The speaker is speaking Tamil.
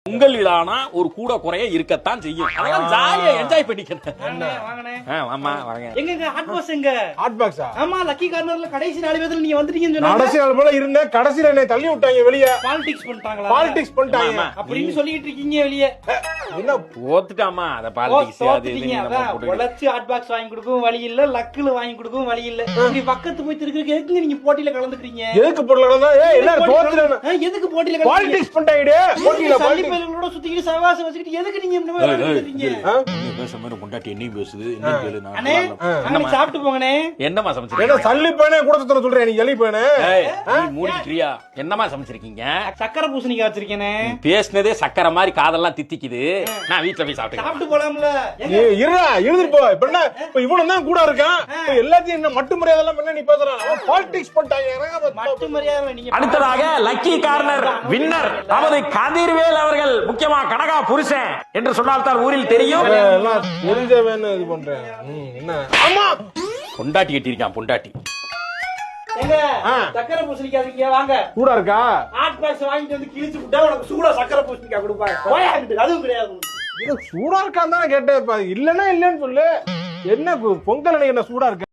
உங்கள் விழானா ஒரு கூட குறைய இருக்கத்தான் செய்யும். அதெல்லாம் ஜாலியா என்ஜாய் பண்ணிக்கிறேன். ஆமா வாங்க. எங்க ஹாட் பாக்ஸ் எங்க? ஹாட் பாக்ஸா? ஆமா, லக்கி கார்னர்ல கடைசி 4 பேர்ல நீங்க வந்துட்டீங்கன்னு சொன்னாங்க. கடைசி நாள் போல இருந்தேன், கடைசில என்னை தள்ளி விட்டாங்க வெளிய. பாலிடிக்ஸ் பண்ணிட்டாங்களா? பாலிடிக்ஸ் பண்ணிட்டாங்க அப்படின்னு சொல்லிட்டு இருக்கீங்க வெளிய. என்ன போத்துட்டாமா அத பாலிடிக்ஸ் அது நீங்க உழைச்சு ஹாட் பாக்ஸ் வாங்கி கொடுக்கவும் வழி இல்ல, லக்குல வாங்கி கொடுக்கவும் வழி இல்ல. இப்படி பக்கத்து போய் திருக்கிறதுக்கு எதுக்கு நீங்க போட்டியில கலந்துக்கிறீங்க? எதுக்கு போடலன்னா எல்லாரும் தோத்துறேன். எதுக்கு போட்டியில கலந்து பாலிடிக்ஸ் பண்ணிட்டாங்கடே. போட்டியில பள்ளிப்பையங்களோட சுத்திக்கிட்டு சவாசம் வச்சுக்கிட்டு எதுக்கு நீங்க இந்த மாதிரி கலந்துக்கிறீங்க? பேச மாதிரி கொண்டாட்டி என்ன பேசுது என்ன கேளு. அண்ணே அண்ணே சாப்பிட்டு போங்கனே. என்னமா சமைச்சிருக்கீங்க? என்ன சல்லி பையனே கூட சுத்தற சொல்றேன், நீ எலி பையனே. நீ மூடிக்கிறியா? என்னமா சமைச்சிருக்கீங்க? சக்கரை பூசணிக்காய் வச்சிருக்கேனே. பேசினதே சக்கரை மாதிரி காதெல்லாம் தித்திக்குது. நான் வீட்ல போய் சாப்பிட்டு போலாம்ல. இருடா எழுதிட்டு போ. இப்ப என்ன இப்ப இவனும் தான் கூட இருக்கான். எல்லாத்தையும் என்ன மட்டு மரியாதை எல்லாம் பண்ண நீ பேசுறான். பாலிடிக்ஸ் பண்ணிட்டாங்க. மட்டு மரியாதை நீங்க. அடுத்ததாக லக்கி கார்னர் வின்னர் நமது கதிர்வேல் அவர்கள். முக்கியமா கனகா புருஷன் என்று சொன்னால்தான் ஊரில் தெரியும். எல்லாம் தெரிஞ்சவன்னு இது பண்றேன். என்ன ஆமா பொண்டாட்டி கட்டியிருக்கான். பொண்டாட்டி எங்க சக்கரை பூசணிக்காய் இருக்கீங்க வாங்க. கூட இருக்கா? ஹாட் பாக்ஸ் வாங்கிட்டு வந்து கிழிச்சு விட்டா உனக்கு சூடா சக்கரை பூசணிக்காய் கொடுப்பாங்க. போயாங்கிட்டு அதுவும் கிடையாது. சூடா இருக்கான்னு தான் கேட்டேன். இல்லன்னா இல்லன்னு சொல்லு. என்ன பொங்கல் என்ன சூடா இருக்கு?